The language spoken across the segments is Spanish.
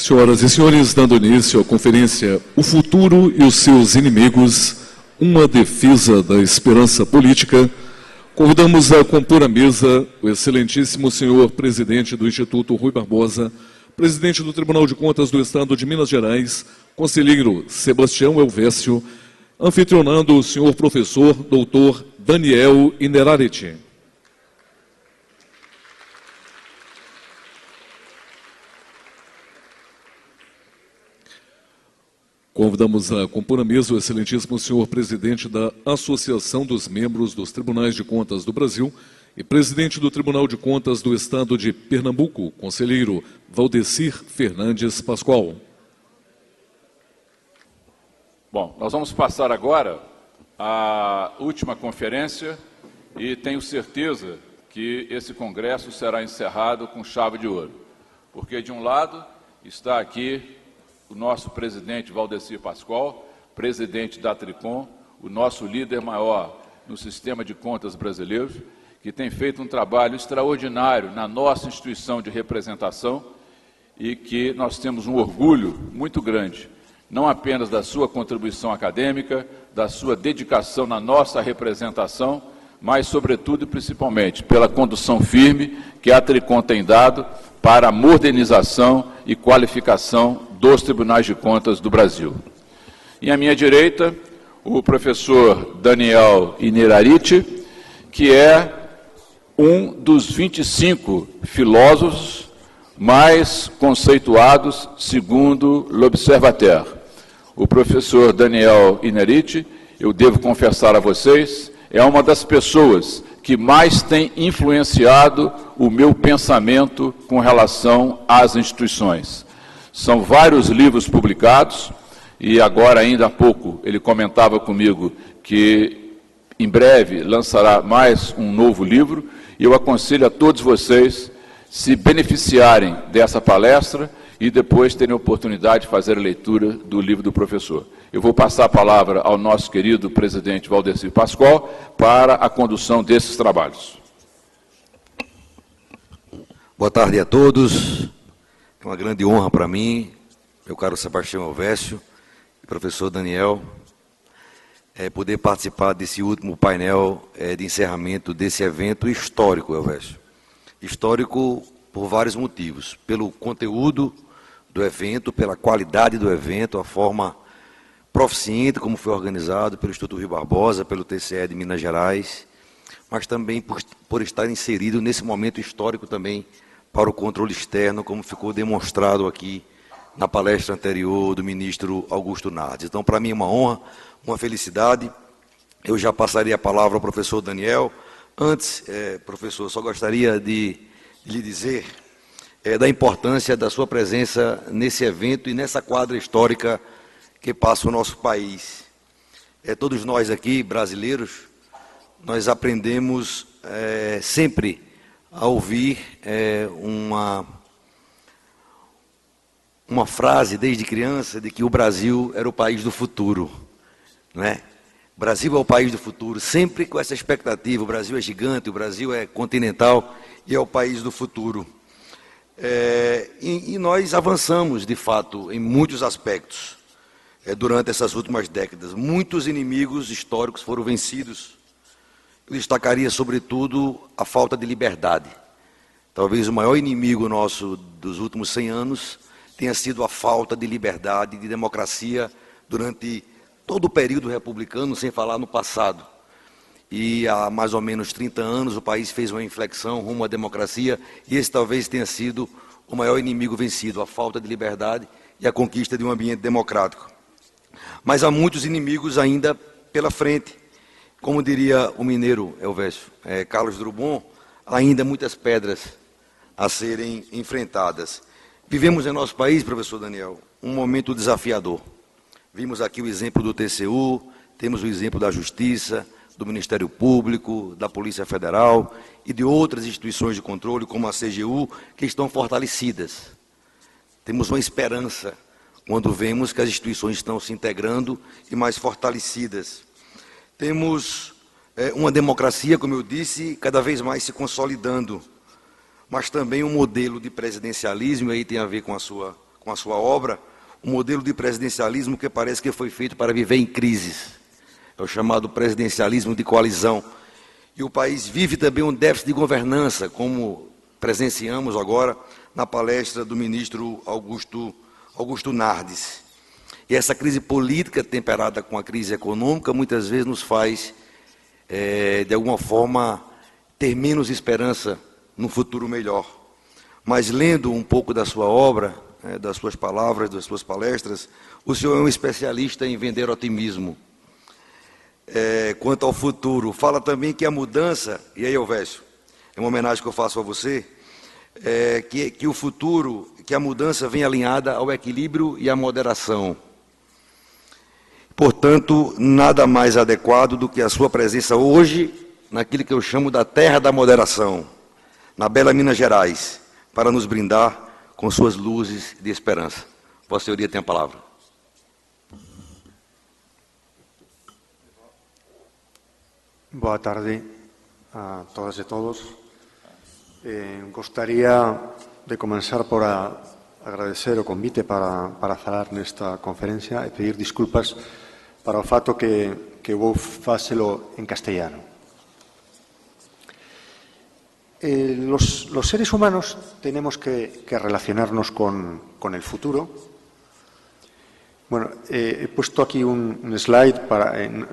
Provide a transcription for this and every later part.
Senhoras e senhores, dando início à conferência O Futuro e os Seus Inimigos, uma defesa da esperança política, convidamos a compor a mesa o excelentíssimo senhor presidente do Instituto Rui Barbosa, presidente do Tribunal de Contas do Estado de Minas Gerais, conselheiro Sebastião Elvésio, anfitrionando o senhor professor doutor Daniel Inerariti. Convidamos a compor a mesa o excelentíssimo senhor presidente da Associação dos Membros dos Tribunais de Contas do Brasil e presidente do Tribunal de Contas do Estado de Pernambuco, conselheiro Valdecir Fernandes Pascoal. Bom, nós vamos passar agora à última conferência e tenho certeza que esse congresso será encerrado com chave de ouro, porque de um lado está aqui o nosso presidente Valdecir Pascoal, presidente da Tricom, o nosso líder maior no sistema de contas brasileiro, que tem feito um trabalho extraordinário na nossa instituição de representação e que nós temos um orgulho muito grande, não apenas da sua contribuição acadêmica, da sua dedicação na nossa representação, mas, sobretudo e principalmente, pela condução firme que a Tricom tem dado para a modernização e qualificação dos Tribunais de Contas do Brasil. E à minha direita, o professor Daniel Inerariti, que é um dos 25 filósofos mais conceituados segundo l'Observateur. O professor Daniel Inerariti, eu devo confessar a vocês, é uma das pessoas que mais tem influenciado o meu pensamento com relação às instituições. São vários livros publicados, e agora, ainda há pouco, ele comentava comigo que em breve lançará mais um novo livro, e eu aconselho a todos vocês se beneficiarem dessa palestra e depois terem a oportunidade de fazer a leitura do livro do professor. Eu vou passar a palavra ao nosso querido presidente Valdecir Pascoal para a condução desses trabalhos. Boa tarde a todos. É uma grande honra para mim, meu caro Sebastião Elvésio e professor Daniel, poder participar desse último painel de encerramento desse evento histórico, Elvésio. Histórico por vários motivos. Pelo conteúdo do evento, pela qualidade do evento, a forma proficiente como foi organizado pelo Instituto Rui Barbosa, pelo TCE de Minas Gerais, mas também por estar inserido nesse momento histórico também para o controle externo, como ficou demonstrado aqui na palestra anterior do ministro Augusto Nardes. Então, para mim é uma honra, uma felicidade. Eu já passaria a palavra ao professor Daniel. Antes, professor, só gostaria de lhe dizer da importância da sua presença nesse evento e nessa quadra histórica que passa o nosso país. Todos nós aqui, brasileiros, nós aprendemos sempre a ouvir uma frase desde criança de que o Brasil era o país do futuro, né? O Brasil é o país do futuro, sempre com essa expectativa. O Brasil é gigante, o Brasil é continental e é o país do futuro. E nós avançamos, de fato, em muitos aspectos durante essas últimas décadas. Muitos inimigos históricos foram vencidos. Eu destacaria, sobretudo, a falta de liberdade. Talvez o maior inimigo nosso dos últimos 100 anos tenha sido a falta de liberdade e de democracia durante todo o período republicano, sem falar no passado. E há mais ou menos 30 anos o país fez uma inflexão rumo à democracia, e esse talvez tenha sido o maior inimigo vencido, a falta de liberdade e a conquista de um ambiente democrático. Mas há muitos inimigos ainda pela frente. Como diria o mineiro Elvésio, Carlos Drummond, ainda muitas pedras a serem enfrentadas. Vivemos em nosso país, professor Daniel, um momento desafiador. Vimos aqui o exemplo do TCU, temos o exemplo da Justiça, do Ministério Público, da Polícia Federal e de outras instituições de controle, como a CGU, que estão fortalecidas. Temos uma esperança quando vemos que as instituições estão se integrando e mais fortalecidas. Temos uma democracia, como eu disse, cada vez mais se consolidando, mas também um modelo de presidencialismo, aí tem a ver com com a sua obra, um modelo de presidencialismo que parece que foi feito para viver em crises. É o chamado presidencialismo de coalizão. E o país vive também um déficit de governança, como presenciamos agora na palestra do ministro Augusto Nardes. E essa crise política temperada com a crise econômica muitas vezes nos faz, de alguma forma, ter menos esperança num futuro melhor. Mas lendo um pouco da sua obra, das suas palavras, das suas palestras, o senhor é um especialista em vender otimismo. Quanto ao futuro, fala também que a mudança, e aí, Elvésio, é uma homenagem que eu faço a você, que o futuro, que a mudança vem alinhada ao equilíbrio e à moderação. Portanto, nada mais adequado do que a sua presença hoje, naquilo que eu chamo da terra da moderação, na bela Minas Gerais, para nos brindar com suas luzes de esperança. Vossa Senhoria tem a palavra. Boa tarde a todas e todos. Gostaria de comenzar por agradecer o convite para falar nesta conferencia e pedir disculpas para o fato que vou facelo en castellano. Los seres humanos tenemos que relacionarnos con el futuro. Bueno, he puesto aquí un slide,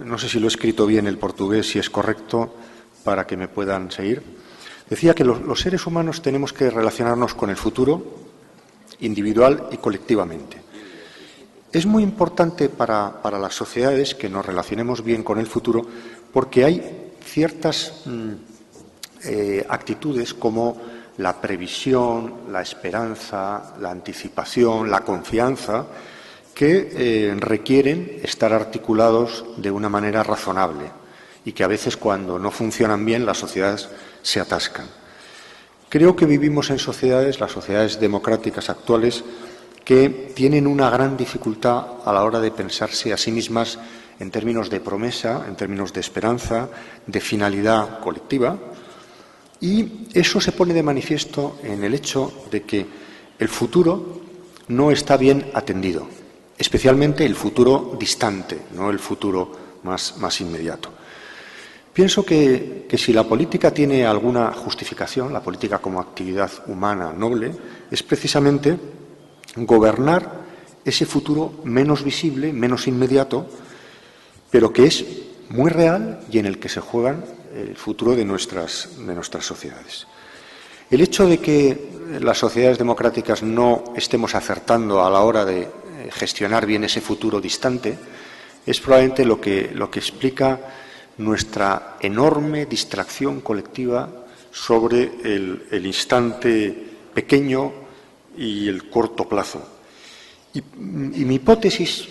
no sé si lo he escrito bien el portugués, si es correcto, para que me puedan seguir. Decía que los seres humanos tenemos que relacionarnos con el futuro individual y colectivamente. Es muy importante para las sociedades que nos relacionemos bien con el futuro porque hay ciertas actitudes como la previsión, la esperanza, la anticipación, la confianza, que requieren estar articulados de una manera razonable y que a veces cuando no funcionan bien las sociedades se atascan. Creo que vivimos en sociedades, las sociedades democráticas actuales, que tienen una gran dificultad a la hora de pensarse a sí mismas en términos de promesa, en términos de esperanza, de finalidad colectiva, y eso se pone de manifiesto en el hecho de que el futuro no está bien atendido, especialmente el futuro distante, no el futuro más inmediato. Pienso que si la política tiene alguna justificación, la política como actividad humana noble, es precisamente gobernar ese futuro menos visible, menos inmediato, pero que es muy real y en el que se juegan el futuro de nuestras sociedades. El hecho de que las sociedades democráticas no estemos acertando a la hora de gestionar bien ese futuro distante es probablemente lo que explica nuestra enorme distracción colectiva sobre el instante pequeño y el corto plazo. Y mi hipótesis,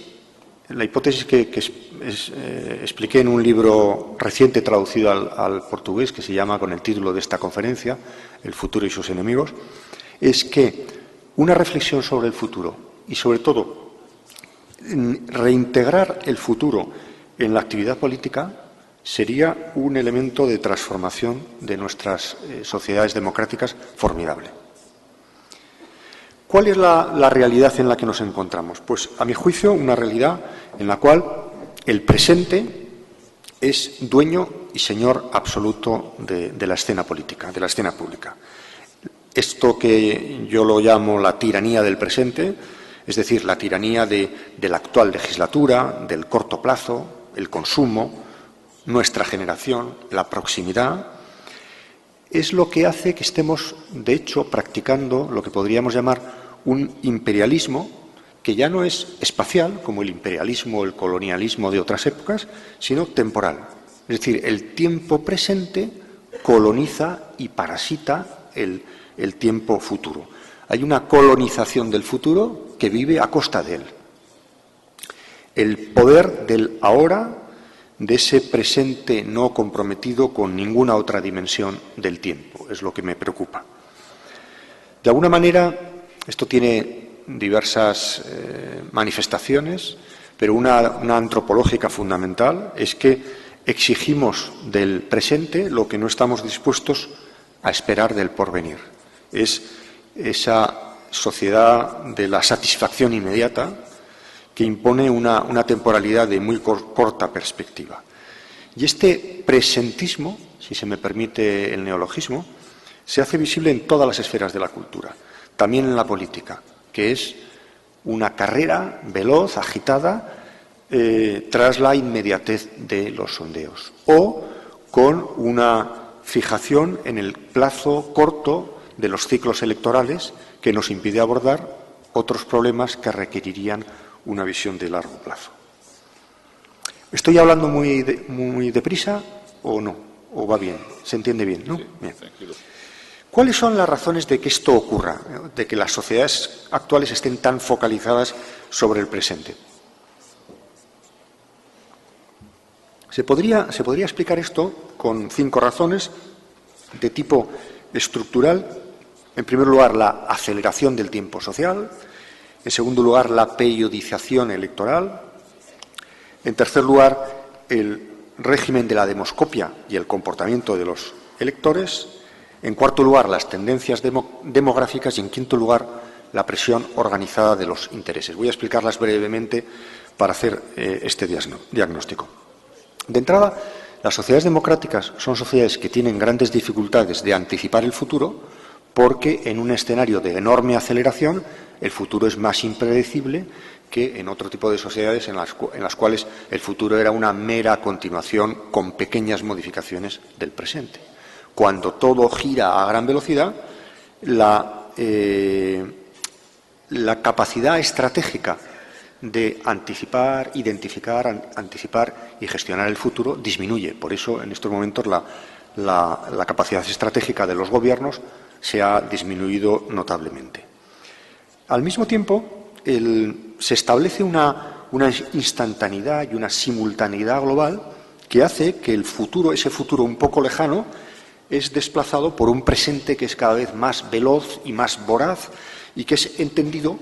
la hipótesis que expliqué en un libro reciente traducido al portugués, que se llama con el título de esta conferencia, El futuro y sus enemigos, es que una reflexión sobre el futuro y, sobre todo, reintegrar el futuro en la actividad política sería un elemento de transformación de nuestras sociedades democráticas formidable. ¿Cuál es la realidad en la que nos encontramos? Pues, a mi juicio, una realidad en la cual el presente es dueño y señor absoluto de la escena política, de la escena pública. Esto que yo lo llamo la tiranía del presente, es decir, la tiranía de la actual legislatura, del corto plazo, el consumo, nuestra generación, la proximidad, es lo que hace que estemos, de hecho, practicando lo que podríamos llamar un imperialismo que ya no es espacial, como el imperialismo o el colonialismo de otras épocas, sino temporal. Es decir, el tiempo presente coloniza y parasita el tiempo futuro. Hay una colonización del futuro que vive a costa de él. El poder del ahora, de ese presente no comprometido con ninguna otra dimensión del tiempo, es lo que me preocupa. De alguna manera, esto tiene diversas manifestaciones, pero una antropológica fundamental es que exigimos del presente lo que no estamos dispuestos a esperar del porvenir. Es esa sociedad de la satisfacción inmediata que impone una temporalidad de muy corta perspectiva. Y este presentismo, si se me permite el neologismo, se hace visible en todas las esferas de la cultura, también en la política, que es una carrera veloz, agitada, tras la inmediatez de los sondeos, o con una fijación en el plazo corto de los ciclos electorales que nos impide abordar otros problemas que requerirían una visión de largo plazo. ¿Estoy hablando muy deprisa o no? ¿O va bien? ¿Se entiende bien? ¿No? Sí, bien. tranquilo. ¿Cuáles son las razones de que esto ocurra, de que las sociedades actuales estén tan focalizadas sobre el presente? Se podría explicar esto con 5 razones de tipo estructural. En primer lugar, la aceleración del tiempo social. En segundo lugar, la periodización electoral. En tercer lugar, el régimen de la demoscopia y el comportamiento de los electores. En cuarto lugar, las tendencias demográficas. Y en quinto lugar, la presión organizada de los intereses. Voy a explicarlas brevemente para hacer este diagnóstico. De entrada, las sociedades democráticas son sociedades que tienen grandes dificultades de anticipar el futuro porque en un escenario de enorme aceleración el futuro es más impredecible que en otro tipo de sociedades en las cuales el futuro era una mera continuación con pequeñas modificaciones del presente. Cuando todo gira a gran velocidad, la capacidad estratégica de anticipar, identificar, anticipar y gestionar el futuro disminuye. Por eso, en estos momentos, la capacidad estratégica de los gobiernos se ha disminuido notablemente. Al mismo tiempo, se establece una instantaneidad y una simultaneidad global que hace que el futuro, ese futuro un poco lejano, es desplazado por un presente que es cada vez más veloz y más voraz y que es entendido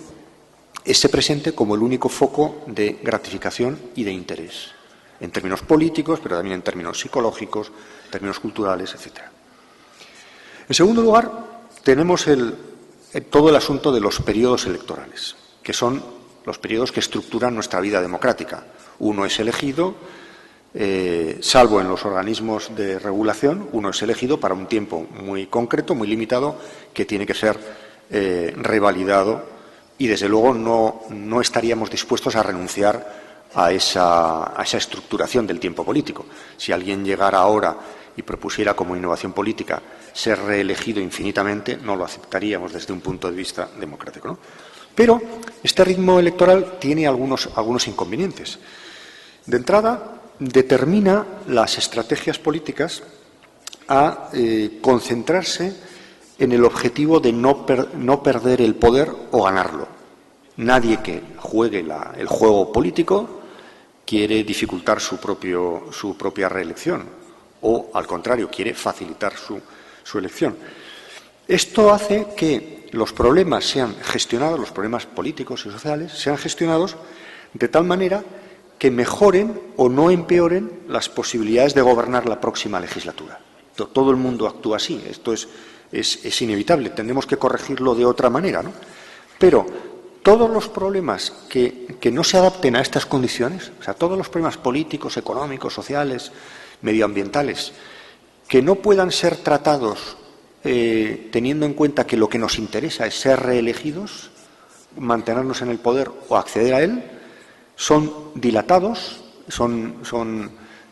ese presente como el único foco de gratificación y de interés, en términos políticos, pero también en términos psicológicos, términos culturales, etc. En segundo lugar, tenemos todo el asunto de los periodos electorales, que son los periodos que estructuran nuestra vida democrática. Uno es elegido, salvo en los organismos de regulación, uno es elegido para un tiempo muy concreto, muy limitado, que tiene que ser revalidado. Y, desde luego, no estaríamos dispuestos a renunciar a esa estructuración del tiempo político. Si alguien llegara ahora y propusiera como innovación política ser reelegido infinitamente, no lo aceptaríamos desde un punto de vista democrático, ¿no? Pero este ritmo electoral tiene algunos inconvenientes. De entrada, determina las estrategias políticas a concentrarse en el objetivo de no perder el poder o ganarlo. Nadie que juegue el juego político quiere dificultar su propia reelección o, al contrario, quiere facilitar su elección. Esto hace que los problemas sean gestionados, los problemas políticos y sociales sean gestionados de tal manera que mejoren o no empeoren las posibilidades de gobernar la próxima legislatura. Todo el mundo actúa así. Esto es inevitable, tendremos que corregirlo de otra manera, ¿no? Pero todos los problemas que no se adapten a estas condiciones, o sea, todos los problemas políticos, económicos, sociales, medioambientales, que no puedan ser tratados teniendo en cuenta que lo que nos interesa es ser reelegidos, mantenernos en el poder o acceder a él, son dilatados, son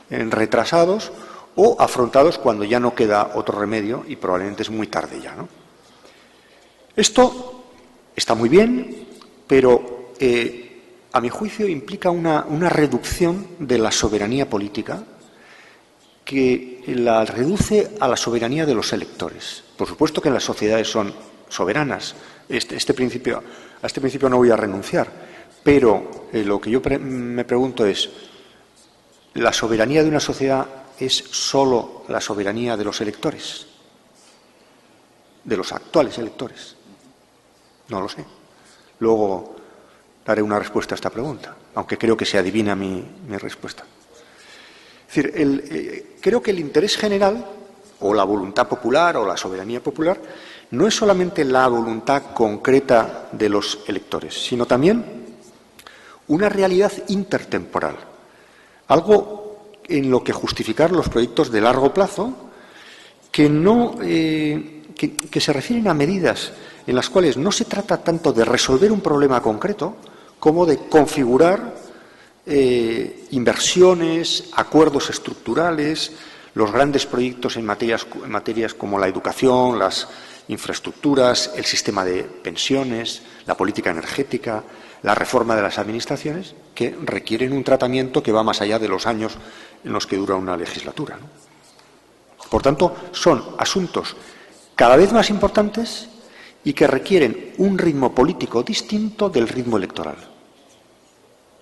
retrasados o afrontados cuando ya no queda otro remedio y probablemente es muy tarde ya, ¿no? Esto está muy bien, pero a mi juicio implica una reducción de la soberanía política que la reduce a la soberanía de los electores. Por supuesto que las sociedades son soberanas. A este principio no voy a renunciar, pero lo que yo me pregunto es, ¿la soberanía de una sociedad es solo la soberanía de los electores? ¿De los actuales electores? No lo sé. Luego daré una respuesta a esta pregunta, aunque creo que se adivina mi respuesta. Es decir, creo que el interés general, o la voluntad popular, o la soberanía popular, no es solamente la voluntad concreta de los electores, sino también una realidad intertemporal, algo en lo que justificar los proyectos de largo plazo que se refieren a medidas en las cuales no se trata tanto de resolver un problema concreto como de configurar inversiones, acuerdos estructurales, los grandes proyectos en materias como la educación, las infraestructuras, el sistema de pensiones, la política energética, la reforma de las administraciones, que requieren un tratamiento que va más allá de los años en los que dura una legislatura, ¿no? Por tanto, son asuntos cada vez más importantes y que requieren un ritmo político distinto del ritmo electoral.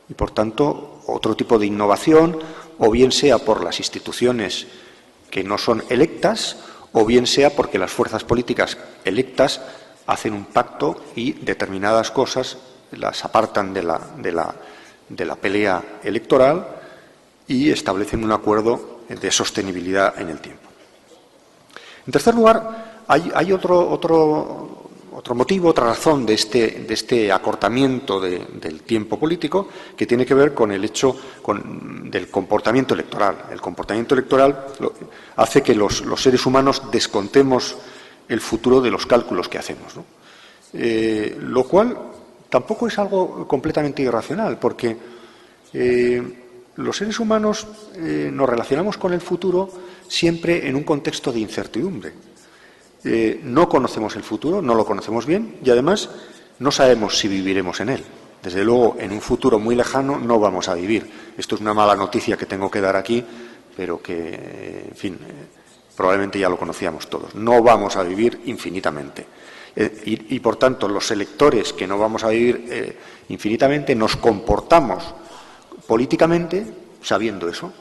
Y, por tanto, otro tipo de innovación, o bien sea por las instituciones que no son electas, o bien sea porque las fuerzas políticas electas hacen un pacto y determinadas cosas las apartan de la pelea electoral y establecen un acuerdo de sostenibilidad en el tiempo. En tercer lugar, hay otro motivo, otra razón de este acortamiento del tiempo político, que tiene que ver con el hecho del comportamiento electoral. El comportamiento electoral hace que los seres humanos descontemos el futuro de los cálculos que hacemos, ¿no? Lo cual tampoco es algo completamente irracional, porque los seres humanos nos relacionamos con el futuro siempre en un contexto de incertidumbre. No conocemos el futuro, no lo conocemos bien y además no sabemos si viviremos en él. Desde luego, en un futuro muy lejano no vamos a vivir. Esto es una mala noticia que tengo que dar aquí, pero que, en fin, probablemente ya lo conocíamos todos. No vamos a vivir infinitamente. Y, por tanto, los electores que no vamos a vivir infinitamente nos comportamos políticamente sabiendo eso.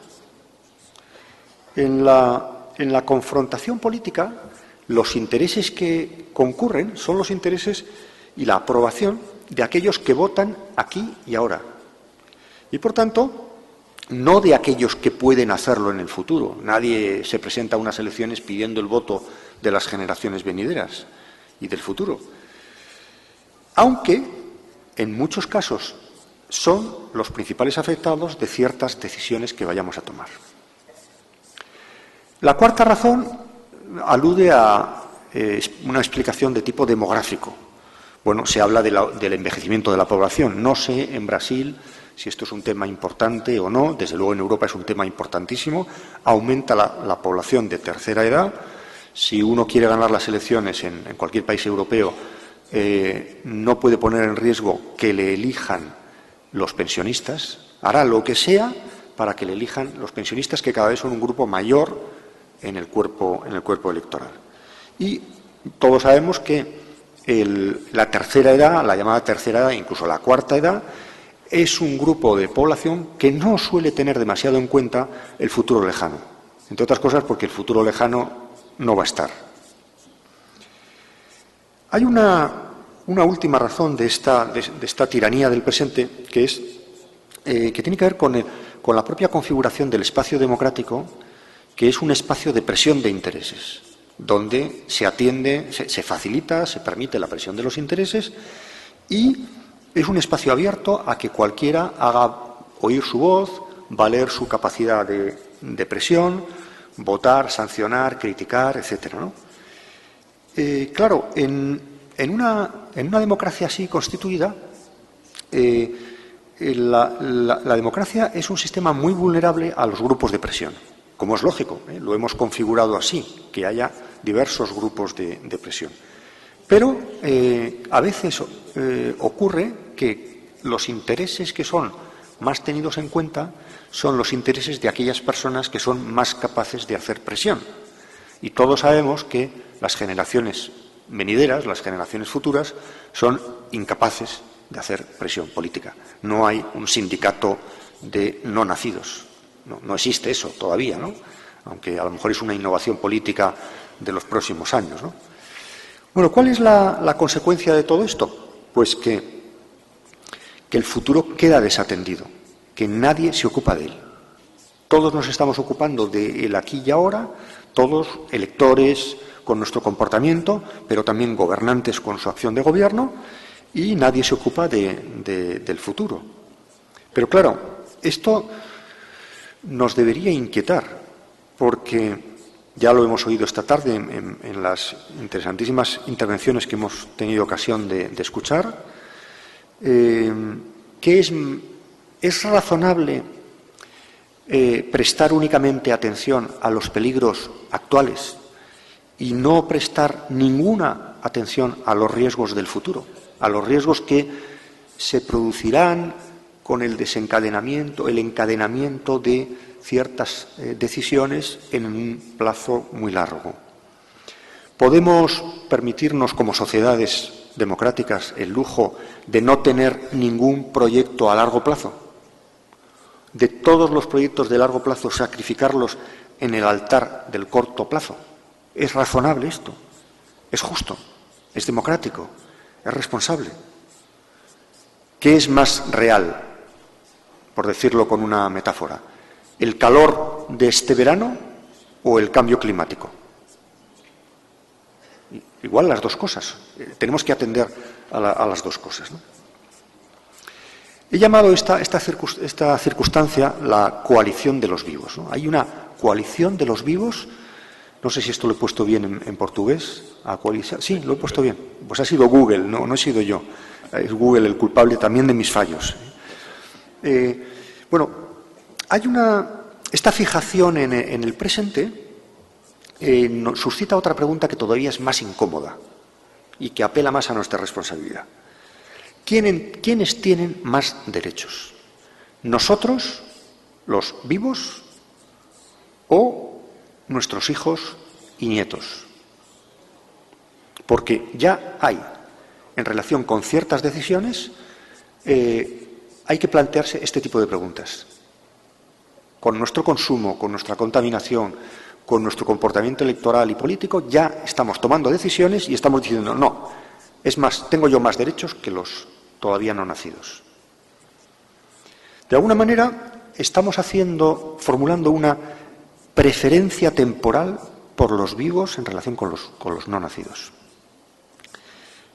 En la confrontación política, los intereses que concurren son los intereses y la aprobación de aquellos que votan aquí y ahora. Y, por tanto, no de aquellos que pueden hacerlo en el futuro. Nadie se presenta a unas elecciones pidiendo el voto de las generaciones venideras y del futuro. Aunque, en muchos casos, son los principales afectados de ciertas decisiones que vayamos a tomar. La cuarta razón alude a una explicación de tipo demográfico. Bueno, se habla del envejecimiento de la población. No sé en Brasil si esto es un tema importante o no. Desde luego en Europa es un tema importantísimo. Aumenta la población de tercera edad. Si uno quiere ganar las elecciones en cualquier país europeo, no puede poner en riesgo que le elijan los pensionistas. Hará lo que sea para que le elijan los pensionistas, que cada vez son un grupo mayor en el cuerpo electoral. Y todos sabemos que la tercera edad, la llamada tercera edad, incluso la cuarta edad, es un grupo de población que no suele tener demasiado en cuenta el futuro lejano. Entre otras cosas porque el futuro lejano no va a estar. Hay una última razón de esta tiranía del presente, que tiene que ver con la propia configuración del espacio democrático, que es un espacio de presión de intereses, donde se facilita, se permite la presión de los intereses y es un espacio abierto a que cualquiera haga oír su voz, valer su capacidad de presión, votar, sancionar, criticar, etcétera, ¿no? Claro, en una democracia así constituida, la democracia es un sistema muy vulnerable a los grupos de presión. Como es lógico, lo hemos configurado así, que haya diversos grupos de presión. Pero a veces ocurre que los intereses que son más tenidos en cuenta son los intereses de aquellas personas que son más capaces de hacer presión. Y todos sabemos que las generaciones venideras, las generaciones futuras, son incapaces de hacer presión política. No hay un sindicato de no nacidos. No existe eso todavía, ¿no? Aunque a lo mejor es una innovación política de los próximos años, ¿no? Bueno, ¿cuál es la consecuencia de todo esto? Pues que el futuro queda desatendido, que nadie se ocupa de él. Todos nos estamos ocupando del aquí y ahora, todos, electores, con nuestro comportamiento, pero también gobernantes con su acción de gobierno, y nadie se ocupa del futuro. Pero claro, esto nos debería inquietar, porque ya lo hemos oído esta tarde en las interesantísimas intervenciones que hemos tenido ocasión de escuchar, que es razonable prestar únicamente atención a los peligros actuales y no prestar ninguna atención a los riesgos del futuro, a los riesgos que se producirán con el encadenamiento de ciertas decisiones en un plazo muy largo. ¿Podemos permitirnos como sociedades democráticas el lujo de no tener ningún proyecto a largo plazo? ¿De todos los proyectos de largo plazo sacrificarlos en el altar del corto plazo? ¿Es razonable esto? ¿Es justo? ¿Es democrático? ¿Es responsable? ¿Qué es más real, por decirlo con una metáfora? ¿El calor de este verano o el cambio climático? Igual las dos cosas. Tenemos que atender a las dos cosas, ¿no? He llamado esta circunstancia la coalición de los vivos, ¿no? Hay una coalición de los vivos. No sé si esto lo he puesto bien en portugués. Sí, lo he puesto bien. Pues ha sido Google, no he sido yo. Es Google el culpable también de mis fallos. Bueno, hay esta fijación en el presente nos suscita otra pregunta que todavía es más incómoda y que apela más a nuestra responsabilidad. ¿Quiénes tienen más derechos? ¿Nosotros, los vivos, o nuestros hijos y nietos? Porque ya hay, en relación con ciertas decisiones, hay que plantearse este tipo de preguntas. Con nuestro consumo, con nuestra contaminación, con nuestro comportamiento electoral y político, ya estamos tomando decisiones y estamos diciendo, no, es más, tengo yo más derechos que los todavía no nacidos. De alguna manera, estamos formulando una preferencia temporal por los vivos en relación con los no nacidos.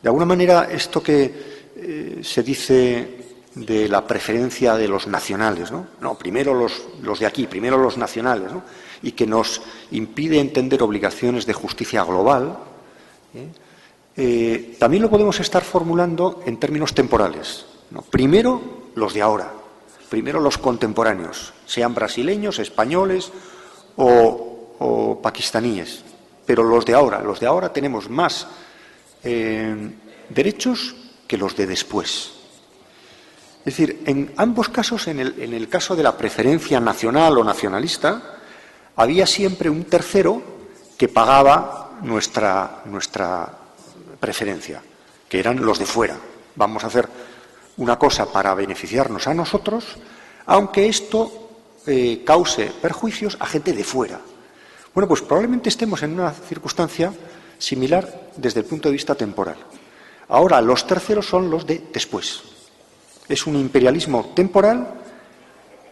De alguna manera, esto que se dice de la preferencia de los nacionales, ¿no? No, primero los de aquí, primero los nacionales, ¿no? Y que nos impide entender obligaciones de justicia global, también lo podemos estar formulando en términos temporales, ¿no? Primero los de ahora, primero los contemporáneos, sean brasileños, españoles o pakistaníes, pero los de ahora tenemos más derechos que los de después. Es decir, en ambos casos, en el caso de la preferencia nacional o nacionalista, había siempre un tercero que pagaba nuestra preferencia, que eran los de fuera. Vamos a hacer una cosa para beneficiarnos a nosotros, aunque esto cause perjuicios a gente de fuera. Bueno, pues probablemente estemos en una circunstancia similar desde el punto de vista temporal. Ahora, los terceros son los de después. Es un imperialismo temporal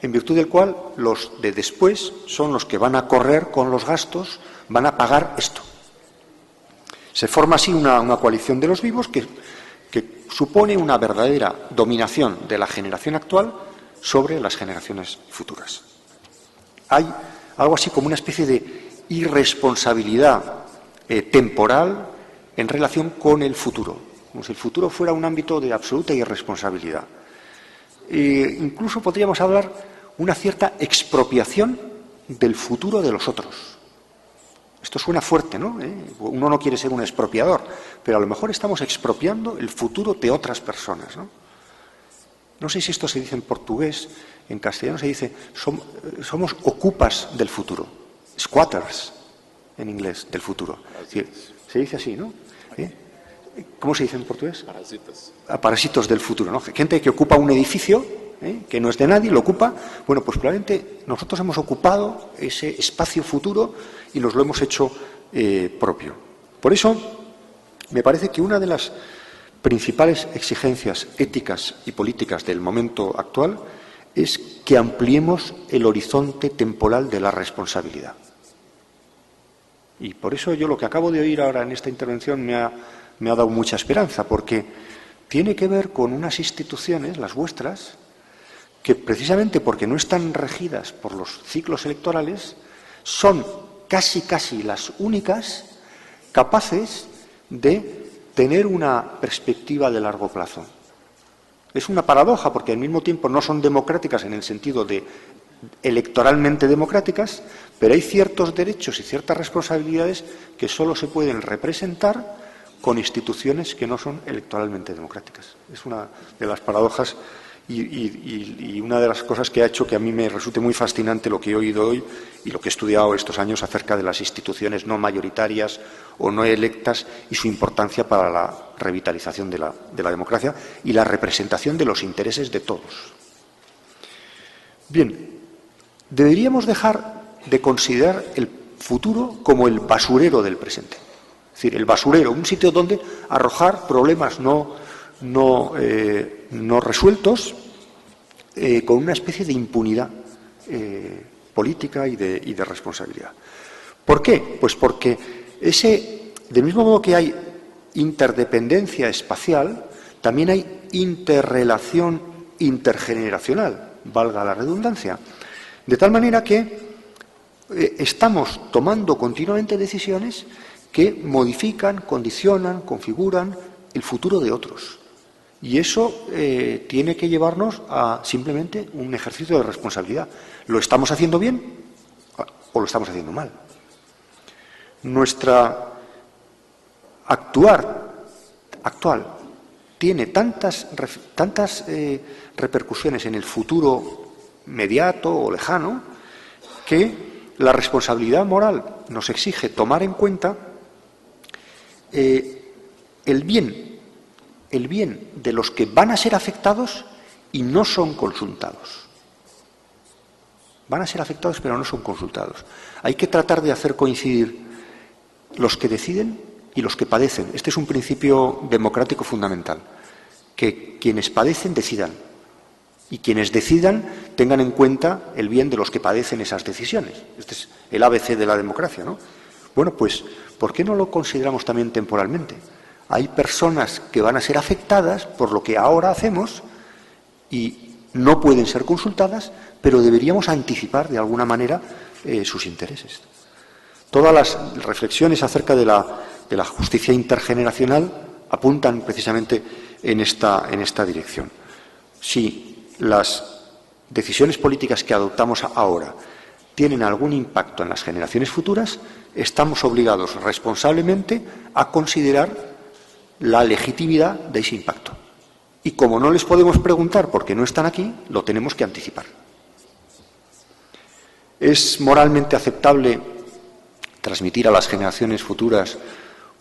en virtud del cual los de después son los que van a correr con los gastos, van a pagar esto. Se forma así una coalición de los vivos que supone una verdadera dominación de la generación actual sobre las generaciones futuras. Hay algo así como una especie de irresponsabilidad temporal en relación con el futuro, como si el futuro fuera un ámbito de absoluta irresponsabilidad. Incluso podríamos hablar una cierta expropiación del futuro de los otros. Esto suena fuerte, ¿no? Uno no quiere ser un expropiador, pero a lo mejor estamos expropiando el futuro de otras personas, ¿no? No sé si esto se dice en portugués, en castellano se dice somos ocupas del futuro, squatters en inglés del futuro. Se dice así, ¿no? ¿Cómo se dice en portugués? Parásitos. Parásitos del futuro, ¿no? Gente que ocupa un edificio, que no es de nadie, lo ocupa. Bueno, pues probablemente nosotros hemos ocupado ese espacio futuro y nos lo hemos hecho propio. Por eso, me parece que una de las principales exigencias éticas y políticas del momento actual es que ampliemos el horizonte temporal de la responsabilidad. Y por eso yo lo que acabo de oír ahora en esta intervención me ha dado mucha esperanza, porque tiene que ver con unas instituciones, las vuestras, que precisamente porque no están regidas por los ciclos electorales, son casi las únicas capaces de tener una perspectiva de largo plazo. Es una paradoja, porque al mismo tiempo no son democráticas en el sentido de electoralmente democráticas, pero hay ciertos derechos y ciertas responsabilidades que solo se pueden representar con instituciones que no son electoralmente democráticas. Es una de las paradojas y una de las cosas que ha hecho que a mí me resulte muy fascinante lo que he oído hoy y lo que he estudiado estos años acerca de las instituciones no mayoritarias o no electas y su importancia para la revitalización de la democracia y la representación de los intereses de todos. Bien, deberíamos dejar de considerar el futuro como el basurero del presente. Es decir, el basurero, un sitio donde arrojar problemas no resueltos con una especie de impunidad política y de responsabilidad. ¿Por qué? Pues porque del mismo modo que hay interdependencia espacial, también hay interrelación intergeneracional, valga la redundancia. De tal manera que estamos tomando continuamente decisiones que modifican, condicionan, configuran el futuro de otros. Y eso tiene que llevarnos a simplemente un ejercicio de responsabilidad. ¿Lo estamos haciendo bien o lo estamos haciendo mal? Nuestra actual tiene tantas repercusiones en el futuro inmediato o lejano que la responsabilidad moral nos exige tomar en cuenta el bien de los que van a ser afectados y no son consultados. Van a ser afectados pero no son consultados. Hay que tratar de hacer coincidir los que deciden y los que padecen. Este es un principio democrático fundamental, que quienes padecen decidan y quienes decidan tengan en cuenta el bien de los que padecen esas decisiones. Este es el ABC de la democracia, ¿no? Bueno, pues, ¿por qué no lo consideramos también temporalmente? Hay personas que van a ser afectadas por lo que ahora hacemos y no pueden ser consultadas, pero deberíamos anticipar de alguna manera sus intereses. Todas las reflexiones acerca de la justicia intergeneracional apuntan precisamente en esta dirección. Si las decisiones políticas que adoptamos ahora tienen algún impacto en las generaciones futuras, estamos obligados responsablemente a considerar la legitimidad de ese impacto. Y como no les podemos preguntar porque no están aquí, lo tenemos que anticipar. ¿Es moralmente aceptable transmitir a las generaciones futuras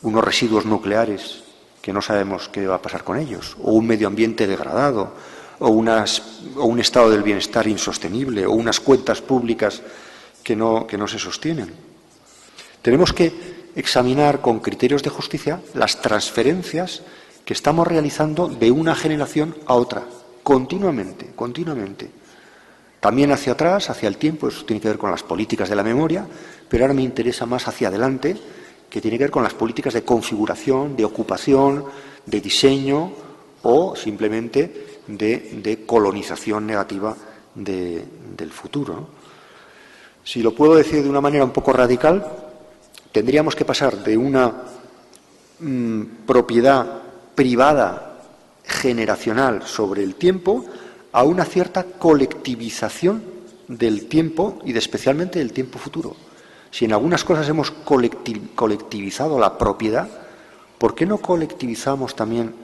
unos residuos nucleares que no sabemos qué va a pasar con ellos, o un medio ambiente degradado, o un estado del bienestar insostenible, o unas cuentas públicas que no se sostienen? Tenemos que examinar con criterios de justicia las transferencias que estamos realizando de una generación a otra, continuamente. También hacia atrás, hacia el tiempo, eso tiene que ver con las políticas de la memoria, pero ahora me interesa más hacia adelante, que tiene que ver con las políticas de configuración, de ocupación, de diseño o simplemente de colonización negativa del futuro, ¿no? Si lo puedo decir de una manera un poco radical, tendríamos que pasar de una propiedad privada generacional sobre el tiempo a una cierta colectivización del tiempo y especialmente del tiempo futuro. Si en algunas cosas hemos colectivizado la propiedad, ¿por qué no colectivizamos también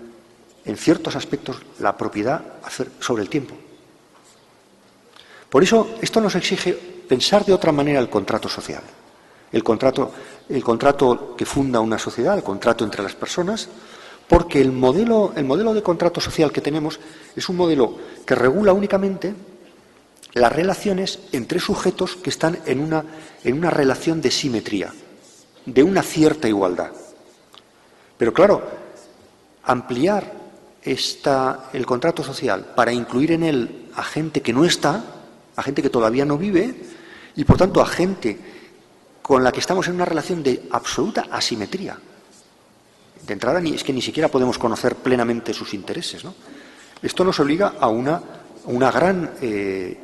en ciertos aspectos la propiedad sobre el tiempo? Por eso esto nos exige pensar de otra manera el contrato social. El contrato que funda una sociedad, el contrato entre las personas, porque el modelo de contrato social que tenemos es un modelo que regula únicamente las relaciones entre sujetos que están en una relación de simetría, de una cierta igualdad. Pero claro, ampliar el contrato social para incluir en él a gente que no está, a gente que todavía no vive, y por tanto a gente con la que estamos en una relación de absoluta asimetría. De entrada, es que ni siquiera podemos conocer plenamente sus intereses, ¿no? Esto nos obliga a una gran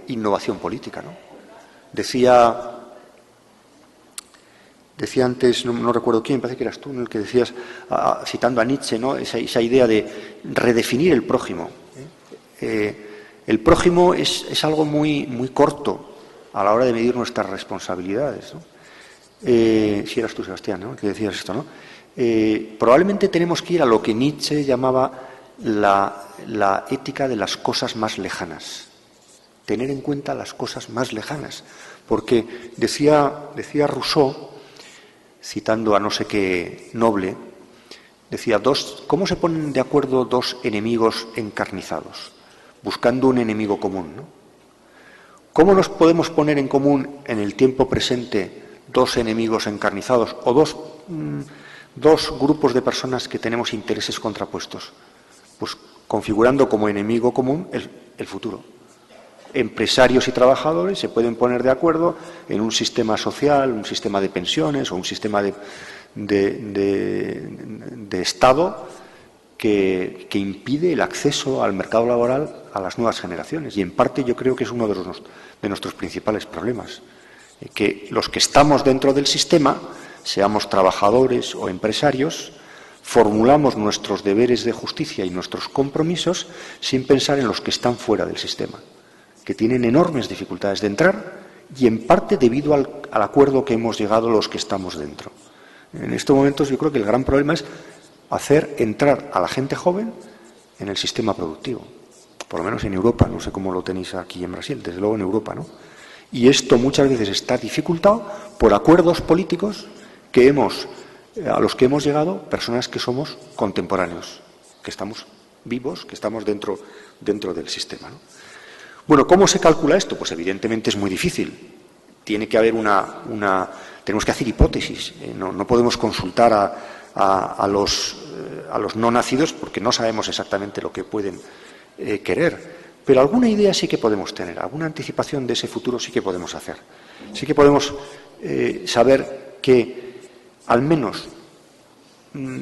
innovación política, ¿no? Decía antes, no recuerdo quién, parece que eras tú, ¿no?, el que decías, citando a Nietzsche, ¿no?, esa idea de redefinir el prójimo. El prójimo es algo muy, muy corto a la hora de medir nuestras responsabilidades, ¿no? Si eras tú, Sebastián, ¿no?, el que decías esto, ¿no? Probablemente tenemos que ir a lo que Nietzsche llamaba la ética de las cosas más lejanas. Tener en cuenta las cosas más lejanas. Porque decía Rousseau, citando a no sé qué noble, decía, ¿cómo se ponen de acuerdo dos enemigos encarnizados? Buscando un enemigo común, ¿no? ¿Cómo nos podemos poner en común en el tiempo presente dos enemigos encarnizados o dos grupos de personas que tenemos intereses contrapuestos? Pues configurando como enemigo común el futuro. Empresarios y trabajadores se pueden poner de acuerdo en un sistema social, un sistema de pensiones o un sistema de Estado que impide el acceso al mercado laboral a las nuevas generaciones. Y en parte yo creo que es uno de nuestros principales problemas. Que los que estamos dentro del sistema, seamos trabajadores o empresarios, formulamos nuestros deberes de justicia y nuestros compromisos sin pensar en los que están fuera del sistema, que tienen enormes dificultades de entrar y en parte debido al acuerdo que hemos llegado los que estamos dentro. En estos momentos yo creo que el gran problema es hacer entrar a la gente joven en el sistema productivo, por lo menos en Europa, no sé cómo lo tenéis aquí en Brasil, desde luego en Europa, ¿no? Y esto muchas veces está dificultado por acuerdos políticos a los que hemos llegado personas que somos contemporáneos, que estamos vivos, que estamos dentro del sistema, ¿no? Bueno, ¿cómo se calcula esto? Pues evidentemente es muy difícil. Tiene que haber tenemos que hacer hipótesis. No podemos consultar a los no nacidos porque no sabemos exactamente lo que pueden querer. Pero alguna idea sí que podemos tener, alguna anticipación de ese futuro sí que podemos hacer. Sí que podemos saber que, al menos,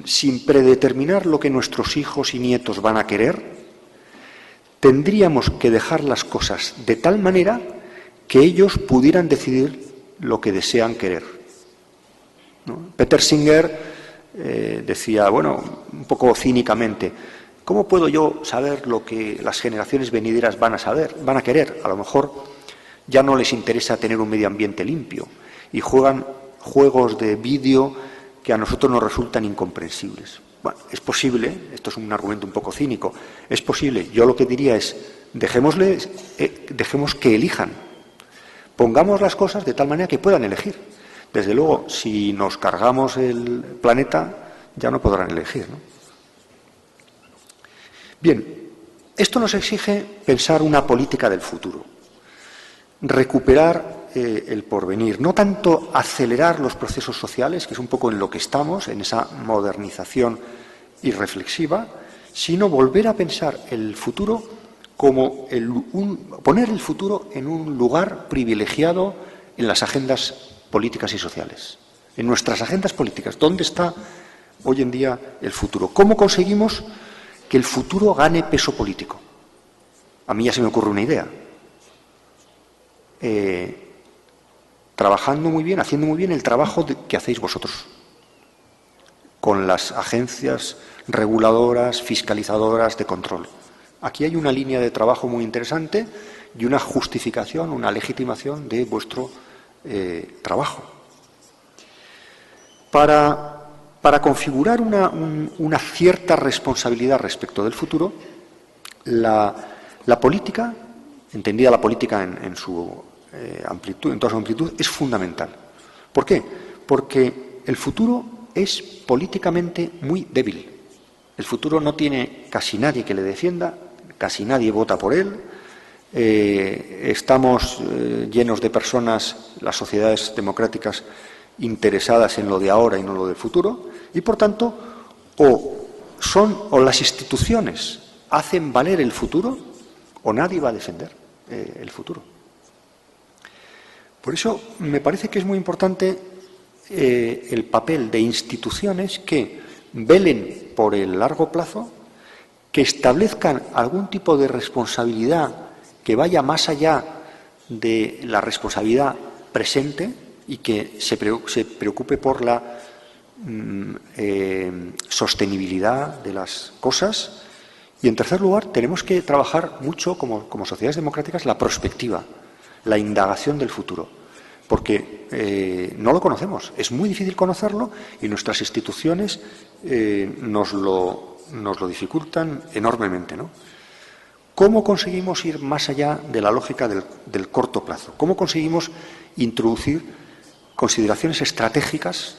sin predeterminar lo que nuestros hijos y nietos van a querer, tendríamos que dejar las cosas de tal manera que ellos pudieran decidir lo que desean querer, ¿no? Peter Singer decía, bueno, un poco cínicamente, ¿cómo puedo yo saber lo que las generaciones venideras van a querer? A lo mejor ya no les interesa tener un medio ambiente limpio y juegan juegos de vídeo que a nosotros nos resultan incomprensibles. Bueno, es posible, esto es un argumento un poco cínico, es posible. Yo lo que diría es, dejemos que elijan. Pongamos las cosas de tal manera que puedan elegir. Desde luego, si nos cargamos el planeta, ya no podrán elegir, ¿no? Bien, esto nos exige pensar una política del futuro, recuperar el porvenir, no tanto acelerar los procesos sociales, que es un poco en lo que estamos, en esa modernización irreflexiva, sino volver a pensar el futuro como poner el futuro en un lugar privilegiado en las agendas políticas y sociales, en nuestras agendas políticas. ¿Dónde está hoy en día el futuro? ¿Cómo conseguimos que el futuro gane peso político? A mí ya se me ocurre una idea. Trabajando muy bien, haciendo muy bien el trabajo que hacéis vosotros, con las agencias reguladoras, fiscalizadoras de control. Aquí hay una línea de trabajo muy interesante y una justificación, una legitimación de vuestro trabajo. Para configurar una cierta responsabilidad respecto del futuro, la política, entendida la política en su amplitud, en toda su amplitud, es fundamental. ¿Por qué? Porque el futuro es políticamente muy débil. El futuro no tiene casi nadie que le defienda, casi nadie vota por él. Estamos llenos de personas, las sociedades democráticas, interesadas en lo de ahora y no lo del futuro, y por tanto, o las instituciones hacen valer el futuro, o nadie va a defender el futuro. Por eso me parece que es muy importante el papel de instituciones que velen por el largo plazo, que establezcan algún tipo de responsabilidad que vaya más allá de la responsabilidad presente y que se preocupe por la sostenibilidad de las cosas. Y, en tercer lugar, tenemos que trabajar mucho como sociedades democráticas la prospectiva, la indagación del futuro, porque no lo conocemos. Es muy difícil conocerlo y nuestras instituciones nos lo dificultan enormemente, ¿no? ¿Cómo conseguimos ir más allá de la lógica del corto plazo? ¿Cómo conseguimos introducir consideraciones estratégicas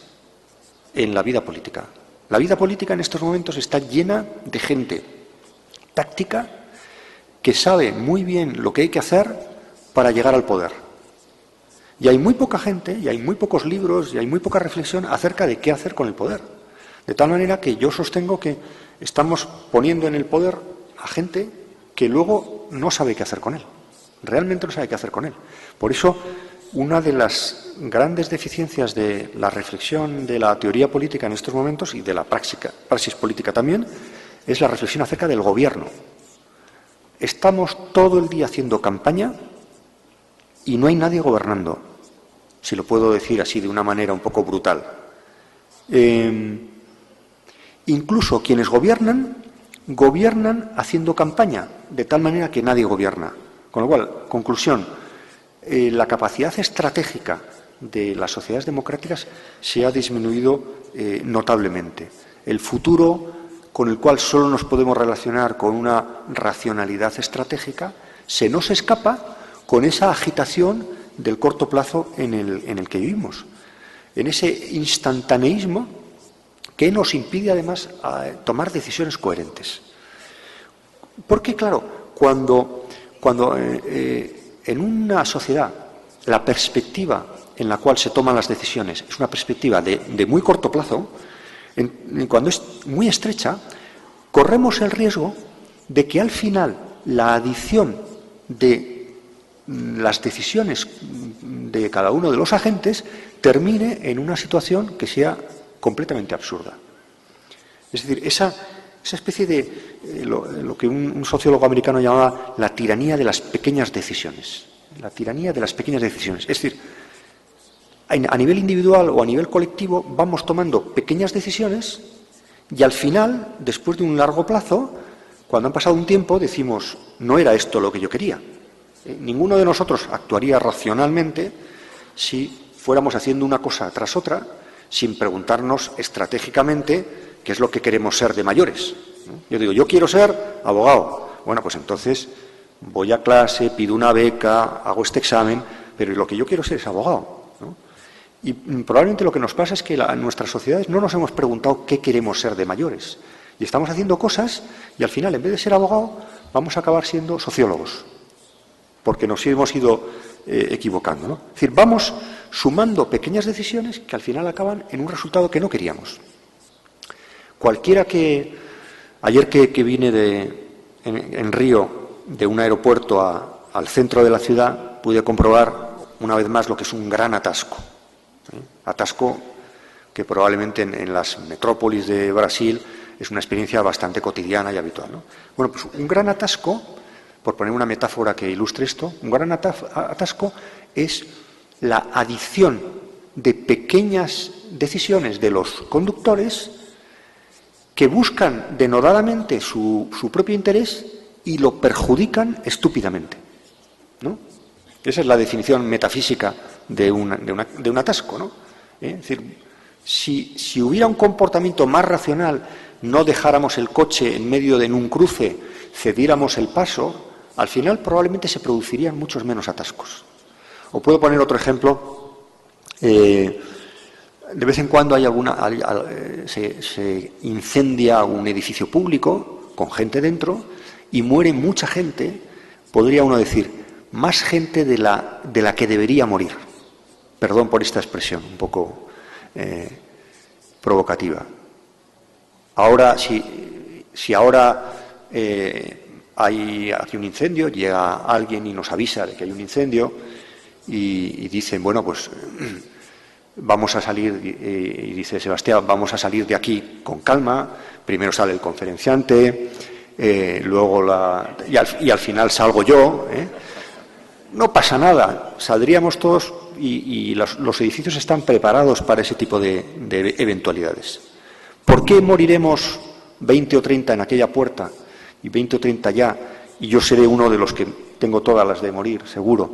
en la vida política? La vida política en estos momentos está llena de gente táctica que sabe muy bien lo que hay que hacer para llegar al poder. Y hay muy poca gente, y hay muy pocos libros, y hay muy poca reflexión acerca de qué hacer con el poder. De tal manera que yo sostengo que estamos poniendo en el poder a gente que luego no sabe qué hacer con él. Realmente no sabe qué hacer con él. Por eso, una de las grandes deficiencias de la reflexión de la teoría política en estos momentos y de la praxis política también es la reflexión acerca del gobierno. Estamos todo el día haciendo campaña y no hay nadie gobernando, si lo puedo decir así de una manera un poco brutal. Incluso quienes gobiernan haciendo campaña, de tal manera que nadie gobierna. Con lo cual, conclusión, la capacidad estratégica de las sociedades democráticas se ha disminuido notablemente. El futuro, con el cual solo nos podemos relacionar con una racionalidad estratégica, se nos escapa con esa agitación del corto plazo en el que vivimos, en ese instantaneísmo que nos impide, además, tomar decisiones coherentes. Porque, claro, cuando en una sociedad la perspectiva en la cual se toman las decisiones es una perspectiva de muy corto plazo, cuando es muy estrecha, corremos el riesgo de que al final la adición de las decisiones de cada uno de los agentes termine en una situación que sea completamente absurda. Es decir, esa especie de lo que un sociólogo americano llamaba la tiranía de las pequeñas decisiones. La tiranía de las pequeñas decisiones. Es decir, a nivel individual o a nivel colectivo vamos tomando pequeñas decisiones y al final, después de un largo plazo, cuando han pasado un tiempo, decimos, no era esto lo que yo quería. Ninguno de nosotros actuaría racionalmente si fuéramos haciendo una cosa tras otra sin preguntarnos estratégicamente qué es lo que queremos ser de mayores. Yo digo, yo quiero ser abogado. Bueno, pues entonces voy a clase, pido una beca, hago este examen, pero lo que yo quiero ser es abogado, ¿no? Y probablemente lo que nos pasa es que en nuestras sociedades no nos hemos preguntado qué queremos ser de mayores. Y estamos haciendo cosas y al final, en vez de ser abogado, vamos a acabar siendo sociólogos, porque nos hemos ido equivocando, ¿no? Es decir, vamos sumando pequeñas decisiones que al final acaban en un resultado que no queríamos. Cualquiera que... Ayer que vine en Río de un aeropuerto al centro de la ciudad, pude comprobar una vez más lo que es un gran atasco. Atasco que probablemente en las metrópolis de Brasil es una experiencia bastante cotidiana y habitual, ¿no? Bueno, pues un gran atasco, por poner una metáfora que ilustre esto, un gran atasco es la adición de pequeñas decisiones de los conductores que buscan denodadamente su propio interés y lo perjudican estúpidamente, ¿no? Esa es la definición metafísica de un atasco, ¿no? Es decir, si hubiera un comportamiento más racional, no dejáramos el coche en medio de un cruce, cediéramos el paso, al final probablemente se producirían muchos menos atascos. O puedo poner otro ejemplo. De vez en cuando se incendia un edificio público con gente dentro y muere mucha gente, podría uno decir, más gente de la que debería morir. Perdón por esta expresión un poco provocativa. Ahora, si ahora hay aquí un incendio, llega alguien y nos avisa de que hay un incendio y dicen, bueno, pues vamos a salir, y dice Sebastián, vamos a salir de aquí con calma, primero sale el conferenciante, luego y al final salgo yo, No pasa nada, saldríamos todos y los edificios están preparados para ese tipo de eventualidades. ¿Por qué moriremos 20 o 30 en aquella puerta y 20 o 30 ya, y yo seré uno de los que tengo todas las de morir, seguro?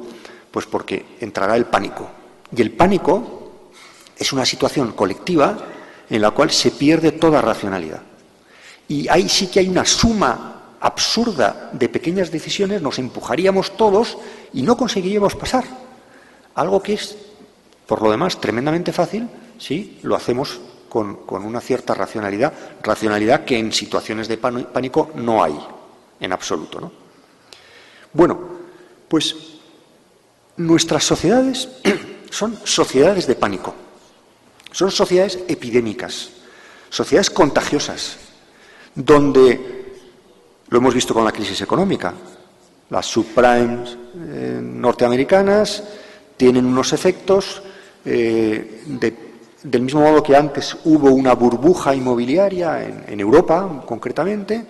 Pues porque entrará el pánico. Y el pánico es una situación colectiva en la cual se pierde toda racionalidad. Y ahí sí que hay una suma absurda de pequeñas decisiones, nos empujaríamos todos y no conseguiríamos pasar. Algo que es, por lo demás, tremendamente fácil si lo hacemos con una cierta racionalidad que en situaciones de pánico no hay, en absoluto, ¿no? Bueno, pues nuestras sociedades son sociedades de pánico, son sociedades epidémicas, sociedades contagiosas, donde, lo hemos visto con la crisis económica, las subprimes norteamericanas tienen unos efectos del mismo modo que antes hubo una burbuja inmobiliaria en Europa, concretamente,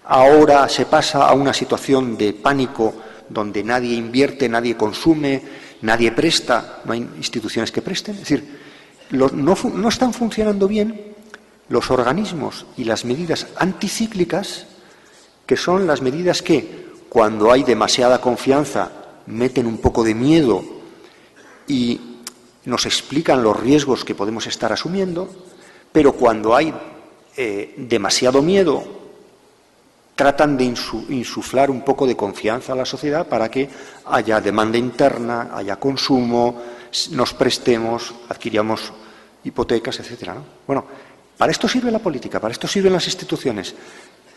ahora se pasa a una situación de pánico donde nadie invierte, nadie consume, nadie presta, no hay instituciones que presten. Es decir, no están funcionando bien los organismos y las medidas anticíclicas, que son las medidas que, cuando hay demasiada confianza, meten un poco de miedo y nos explican los riesgos que podemos estar asumiendo, pero cuando hay demasiado miedo, tratan de insuflar un poco de confianza a la sociedad para que haya demanda interna, haya consumo, nos prestemos, adquiramos hipotecas, etcétera, ¿no? Bueno, para esto sirve la política, para esto sirven las instituciones.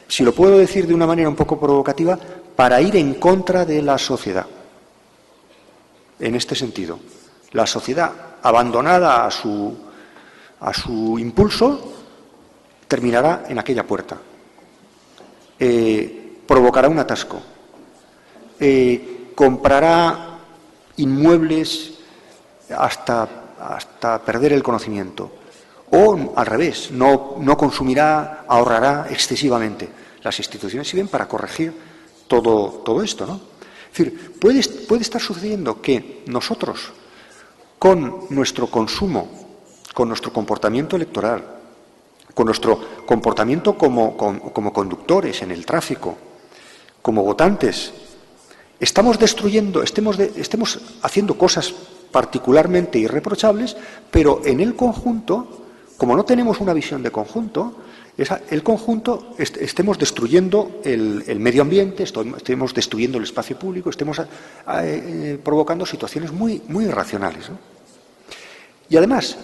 Si lo puedo decir de una manera un poco provocativa, para ir en contra de la sociedad. En este sentido, la sociedad abandonada a su impulso terminará en aquella puerta. Provocará un atasco. Comprará inmuebles hasta perder el conocimiento. O, al revés, no consumirá, ahorrará excesivamente. Las instituciones sirven para corregir todo esto, ¿no? Es decir, puede estar sucediendo que nosotros, con nuestro consumo, con nuestro comportamiento electoral, con nuestro comportamiento como conductores en el tráfico, como votantes, estemos haciendo cosas particularmente irreprochables, pero en el conjunto, como no tenemos una visión de conjunto, estemos destruyendo el medio ambiente, estemos destruyendo el espacio público, estemos provocando situaciones muy, muy irracionales, ¿no? Y además,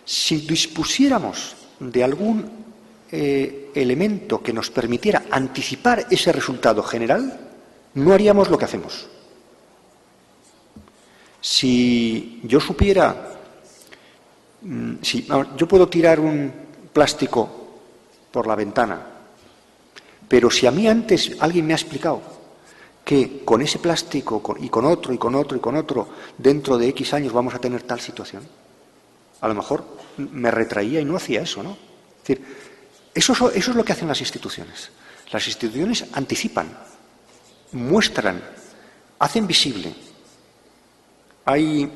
si dispusiéramos de algún elemento que nos permitiera anticipar ese resultado general, no haríamos lo que hacemos. Si yo supiera, yo puedo tirar un plástico por la ventana, pero si a mí antes alguien me ha explicado que con ese plástico y con otro y con otro y con otro, dentro de X años vamos a tener tal situación, a lo mejor me retraía y no hacía eso, ¿no? Es decir, eso es lo que hacen las instituciones. Las instituciones anticipan, muestran, hacen visible. Hay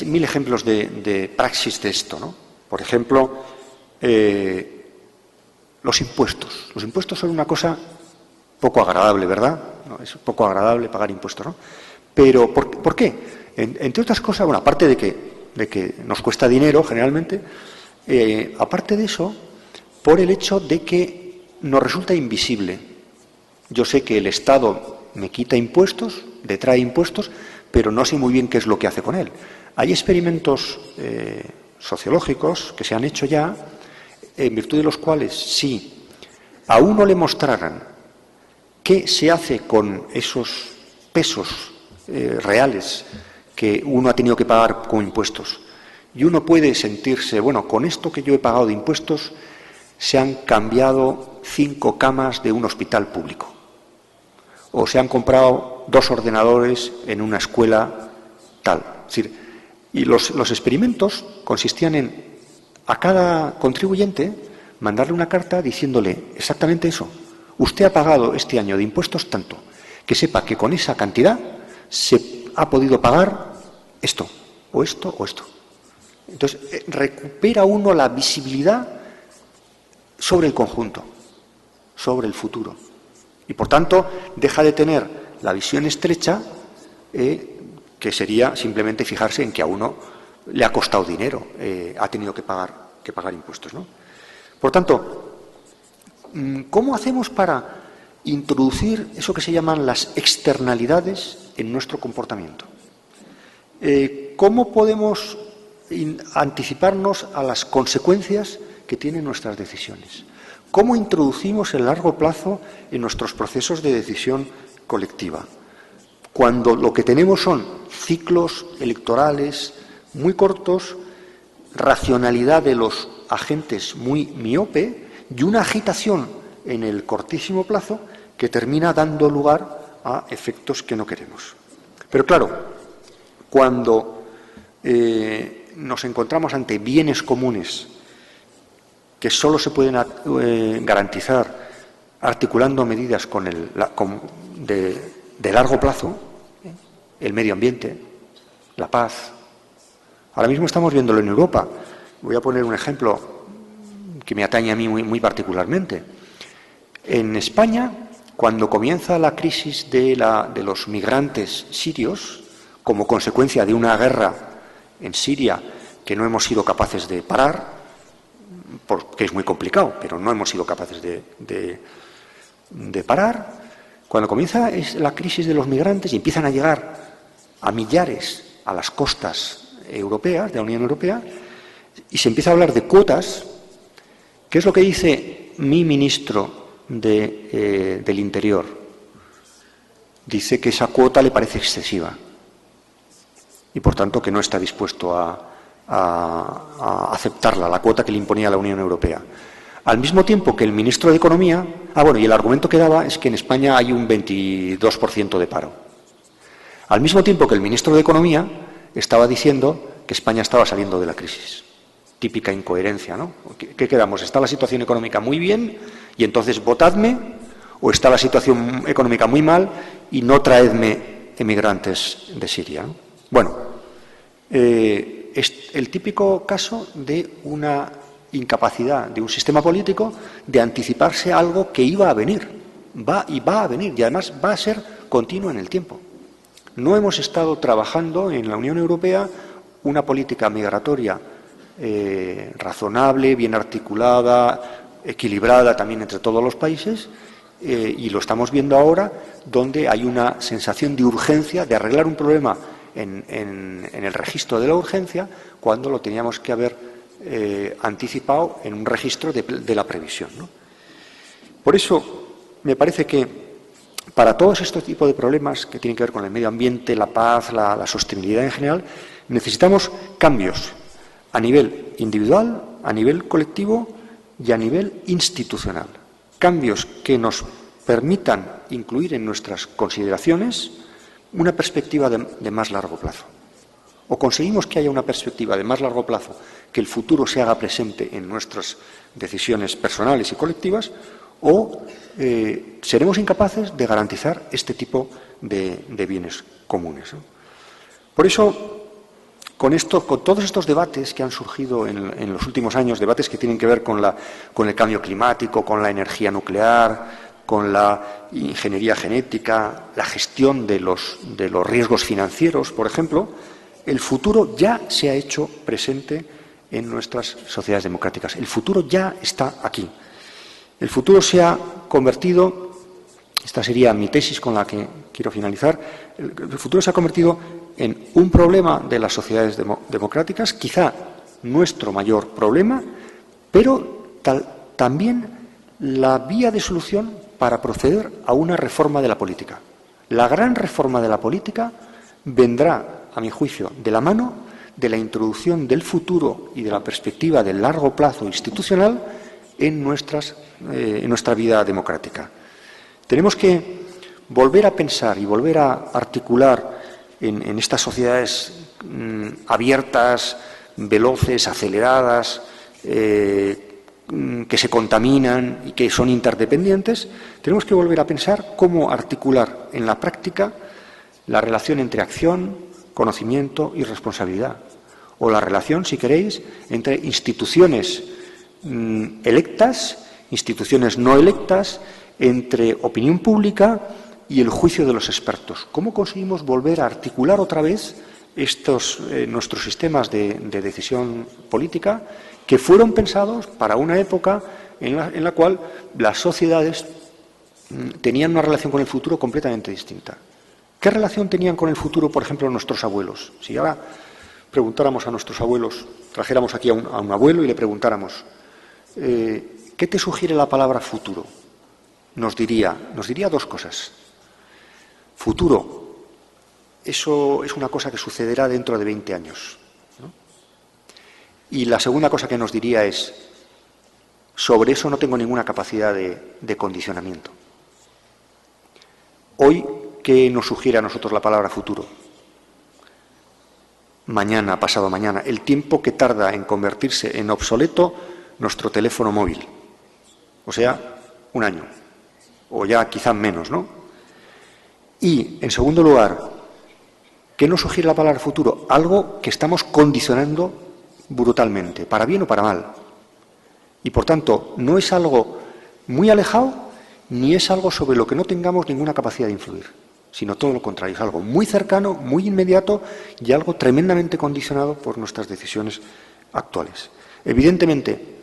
mil ejemplos de praxis de esto, ¿no? Por ejemplo, los impuestos. Los impuestos son una cosa poco agradable, ¿verdad? No, es poco agradable pagar impuestos, ¿no? Pero, ¿por qué? Entre otras cosas, bueno, aparte de que nos cuesta dinero, generalmente, aparte de eso, por el hecho de que nos resulta invisible. Yo sé que el Estado me quita impuestos, detrae impuestos, pero no sé muy bien qué es lo que hace con él. Hay experimentos sociológicos que se han hecho ya, en virtud de los cuales, si a uno le mostraran qué se hace con esos pesos reales que uno ha tenido que pagar como impuestos, y uno puede sentirse, bueno, con esto que yo he pagado de impuestos se han cambiado 5 camas de un hospital público, o se han comprado 2 ordenadores en una escuela tal. Es decir, Y los experimentos consistían en a cada contribuyente mandarle una carta diciéndole exactamente eso. Usted ha pagado este año de impuestos tanto, que sepa que con esa cantidad se ha podido pagar esto, o esto, o esto. Entonces, recupera uno la visibilidad sobre el conjunto, sobre el futuro. Y, por tanto, deja de tener la visión estrecha, que sería simplemente fijarse en que a uno le ha costado dinero, ha tenido que pagar impuestos, ¿no? Por tanto, ¿cómo hacemos para introducir eso que se llaman las externalidades en nuestro comportamiento? ¿Cómo podemos anticiparnos a las consecuencias que tienen nuestras decisiones? ¿Cómo introducimos el largo plazo en nuestros procesos de decisión colectiva? Cuando lo que tenemos son ciclos electorales muy cortos, racionalidad de los agentes muy miope y una agitación en el cortísimo plazo que termina dando lugar a efectos que no queremos. Pero claro, cuando nos encontramos ante bienes comunes que solo se pueden garantizar articulando medidas de largo plazo, el medio ambiente, la paz. Ahora mismo estamos viéndolo en Europa. Voy a poner un ejemplo que me atañe a mí muy particularmente. En España, cuando comienza la crisis de los migrantes sirios, como consecuencia de una guerra en Siria que no hemos sido capaces de parar, porque es muy complicado, pero no hemos sido capaces de parar, cuando comienza la crisis de los migrantes y empiezan a llegar a millares a las costas europeas, de la Unión Europea, y se empieza a hablar de cuotas, ¿qué es lo que dice mi ministro del Interior? Dice que esa cuota le parece excesiva y, por tanto, que no está dispuesto a aceptarla, la cuota que le imponía la Unión Europea. Al mismo tiempo que el ministro de Economía... y el argumento que daba es que en España hay un 22% de paro. Al mismo tiempo que el ministro de Economía estaba diciendo que España estaba saliendo de la crisis. Típica incoherencia, ¿no? ¿Qué quedamos? ¿Está la situación económica muy bien y entonces votadme? ¿O está la situación económica muy mal y no traedme emigrantes de Siria, ¿no? Bueno, es el típico caso de una incapacidad de un sistema político de anticiparse a algo que iba a venir, va a venir y además va a ser continuo en el tiempo. No hemos estado trabajando en la Unión Europea una política migratoria razonable, bien articulada, equilibrada también entre todos los países, y lo estamos viendo ahora, donde hay una sensación de urgencia de arreglar un problema en el registro de la urgencia, cuando lo teníamos que haber anticipado en un registro de la previsión, ¿no? Por eso me parece que para todos estos tipos de problemas que tienen que ver con el medio ambiente, la paz, la sostenibilidad en general, necesitamos cambios a nivel individual, a nivel colectivo y a nivel institucional. Cambios que nos permitan incluir en nuestras consideraciones una perspectiva de más largo plazo. O conseguimos que haya una perspectiva de más largo plazo, que el futuro se haga presente en nuestras decisiones personales y colectivas, o seremos incapaces de garantizar este tipo de bienes comunes, ¿no? Por eso, con todos estos debates que han surgido en los últimos años, debates que tienen que ver con el cambio climático, con la energía nuclear, con la ingeniería genética, la gestión de los riesgos financieros, por ejemplo, el futuro ya se ha hecho presente en nuestras sociedades democráticas. El futuro ya está aquí. El futuro se ha convertido, esta sería mi tesis con la que quiero finalizar, el futuro se ha convertido en un problema de las sociedades democráticas, quizá nuestro mayor problema, pero también la vía de solución para proceder a una reforma de la política. La gran reforma de la política vendrá, a mi juicio, de la mano de la introducción del futuro y de la perspectiva del largo plazo institucional en nuestra vida democrática. Tenemos que volver a pensar y volver a articular en estas sociedades abiertas, veloces, aceleradas, que se contaminan y que son interdependientes, tenemos que volver a pensar cómo articular en la práctica la relación entre acción, conocimiento y responsabilidad. O la relación, si queréis, entre instituciones electas, instituciones no electas, entre opinión pública y el juicio de los expertos. ¿Cómo conseguimos volver a articular otra vez nuestros sistemas de decisión política que fueron pensados para una época en la cual las sociedades tenían una relación con el futuro completamente distinta? ¿Qué relación tenían con el futuro, por ejemplo, nuestros abuelos? Si ahora preguntáramos a nuestros abuelos, trajéramos aquí a un abuelo y le preguntáramos, ¿qué te sugiere la palabra futuro? Nos diría dos cosas. Futuro, eso es una cosa que sucederá dentro de 20 años. ¿No? Y la segunda cosa que nos diría es, sobre eso no tengo ninguna capacidad de condicionamiento. Hoy, ¿qué nos sugiere a nosotros la palabra futuro? Mañana, pasado mañana, el tiempo que tarda en convertirse en obsoleto nuestro teléfono móvil. O sea, 1 año, o ya quizás menos, ¿no? Y, en segundo lugar, ¿qué nos sugiere la palabra futuro? Algo que estamos condicionando brutalmente, para bien o para mal. Y, por tanto, no es algo muy alejado, ni es algo sobre lo que no tengamos ninguna capacidad de influir, sino todo lo contrario, es algo muy cercano, muy inmediato y algo tremendamente condicionado por nuestras decisiones actuales. Evidentemente,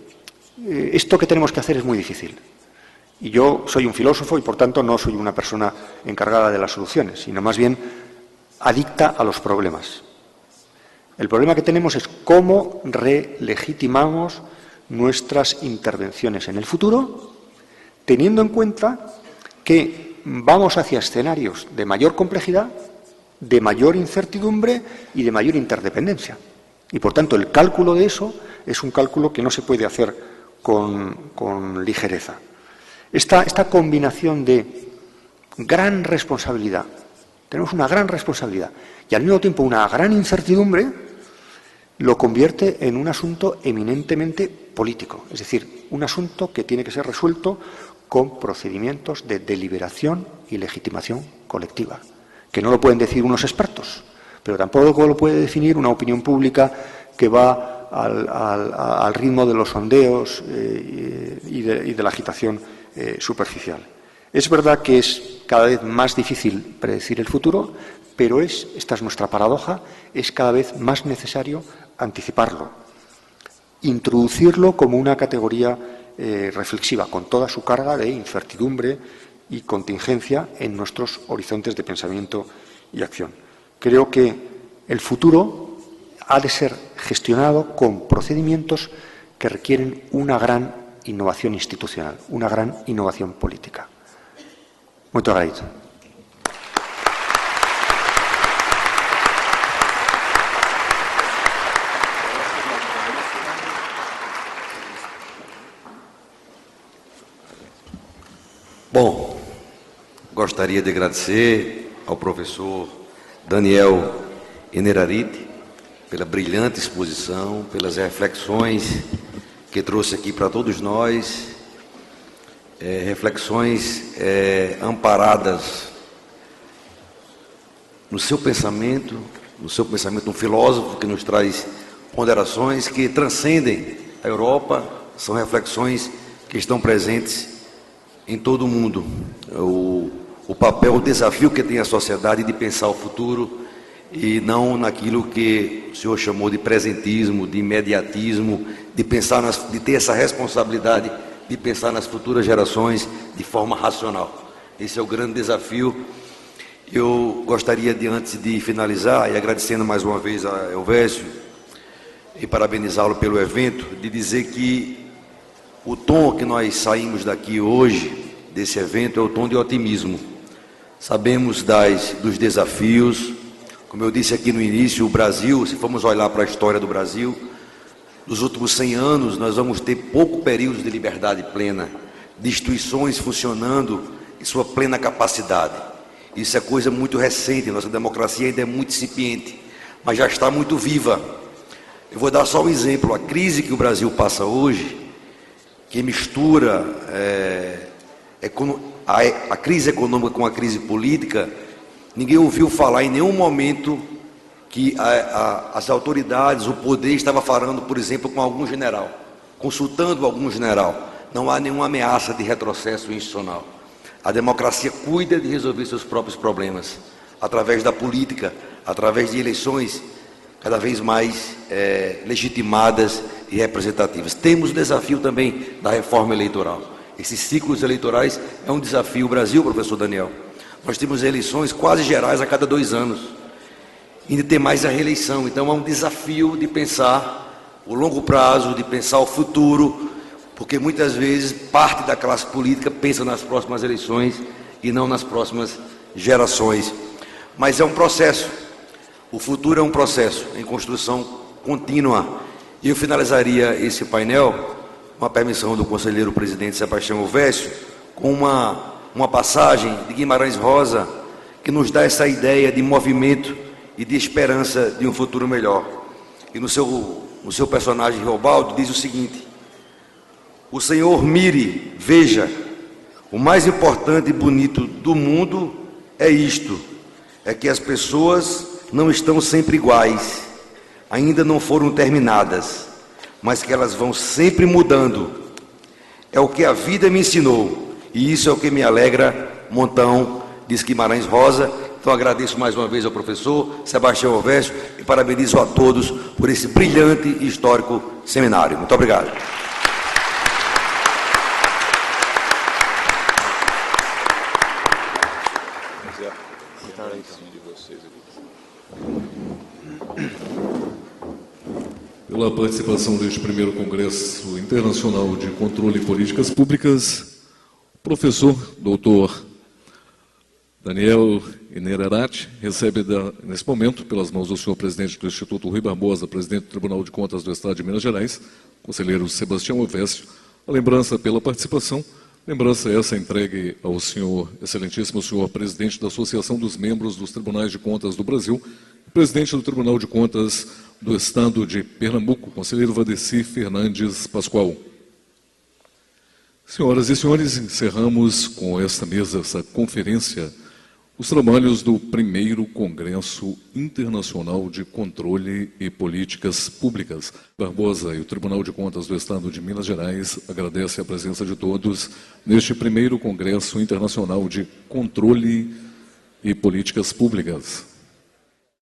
esto que tenemos que hacer es muy difícil. Y yo soy un filósofo y, por tanto, no soy una persona encargada de las soluciones, sino más bien adicta a los problemas. El problema que tenemos es cómo relegitimamos nuestras intervenciones en el futuro, teniendo en cuenta que vamos hacia escenarios de mayor complejidad, de mayor incertidumbre y de mayor interdependencia. Y, por tanto, el cálculo de eso es un cálculo que no se puede hacer con ligereza. Esta combinación de gran responsabilidad, tenemos una gran responsabilidad y al mismo tiempo una gran incertidumbre, lo convierte en un asunto eminentemente político, es decir, un asunto que tiene que ser resuelto con procedimientos de deliberación y legitimación colectiva, que no lo pueden decir unos expertos, pero tampoco lo puede definir una opinión pública que va al ritmo de los sondeos y de la agitación superficial. Es verdad que es cada vez más difícil predecir el futuro, pero esta es nuestra paradoja, es cada vez más necesario anticiparlo, introducirlo como una categoría reflexiva, con toda su carga de incertidumbre y contingencia en nuestros horizontes de pensamiento y acción. Creo que el futuro ha de ser gestionado con procedimientos que requieren una gran innovación institucional, una gran innovación política. Muito obrigado. Bom, gostaria de agradecer ao professor Daniel Innerarity pela brilhante exposição, pelas reflexões que trouxe aqui para todos nós, reflexões amparadas no seu pensamento, um filósofo que nos traz ponderações que transcendem a Europa, são reflexões que estão presentes em todo o mundo. O papel, o desafio que tem a sociedade de pensar o futuro e não naquilo que o senhor chamou de presentismo, de imediatismo, de ter essa responsabilidade de pensar nas futuras gerações de forma racional. Esse é o grande desafio. Eu gostaria de, antes de finalizar, e agradecendo mais uma vez a Elvésio e parabenizá-lo pelo evento, de dizer que o tom que nós saímos daqui hoje, desse evento, é o tom de otimismo. Sabemos dos desafios. Como eu disse aqui no início, o Brasil, se formos olhar para a história do Brasil, nos últimos 100 anos, nós vamos ter pouco período de liberdade plena, de instituições funcionando em sua plena capacidade. Isso é coisa muito recente, nossa democracia ainda é muito incipiente. mas já está muito viva. Eu vou dar só um exemplo. A crise que o Brasil passa hoje, que mistura a crise econômica com a crise política, ninguém ouviu falar em nenhum momento que as autoridades, o poder estava falando, por exemplo, com algum general, consultando algum general. Não há nenhuma ameaça de retrocesso institucional. A democracia cuida de resolver seus próprios problemas, através da política, através de eleições cada vez mais legitimadas e representativas. Temos o desafio também da reforma eleitoral. Esses ciclos eleitorais é um desafio. O Brasil, professor Daniel, nós temos eleições quase gerais a cada 2 anos. Ainda tem mais a reeleição. Então é um desafio de pensar o longo prazo, de pensar o futuro, porque muitas vezes parte da classe política pensa nas próximas eleições e não nas próximas gerações. Mas é um processo. O futuro é um processo em construção contínua. E eu finalizaria esse painel, com a permissão do conselheiro presidente Sebastião Ovescio, com uma passagem de Guimarães Rosa, que nos dá essa ideia de movimento e de esperança de um futuro melhor. E no seu personagem Reobaldo diz o seguinte: o Senhor mire, veja, o mais importante e bonito do mundo é isto, é que as pessoas não estão sempre iguais, ainda não foram terminadas, mas que elas vão sempre mudando. É o que a vida me ensinou, e isso é o que me alegra, montão, diz Guimarães Rosa. Então agradeço mais uma vez ao professor Sebastião Ovescio e parabenizo a todos por esse brilhante e histórico seminário. Muito obrigado. Pela participação neste primeiro Congresso Internacional de Controle e Políticas Públicas, professor doutor Daniel Inerarati recebe nesse momento, pelas mãos do senhor presidente do Instituto Rui Barbosa, presidente do Tribunal de Contas do Estado de Minas Gerais, conselheiro Sebastião Ovescio, a lembrança pela participação, lembrança essa entregue ao senhor, excelentíssimo senhor presidente da Associação dos Membros dos Tribunais de Contas do Brasil, presidente do Tribunal de Contas do Estado de Pernambuco, conselheiro Vadeci Fernandes Pascoal. Senhoras e senhores, encerramos com esta mesa, essa conferência, os trabalhos do primeiro Congresso Internacional de Controle e Políticas Públicas. Barbosa e o Tribunal de Contas do Estado de Minas Gerais agradecem a presença de todos neste primeiro Congresso Internacional de Controle e Políticas Públicas.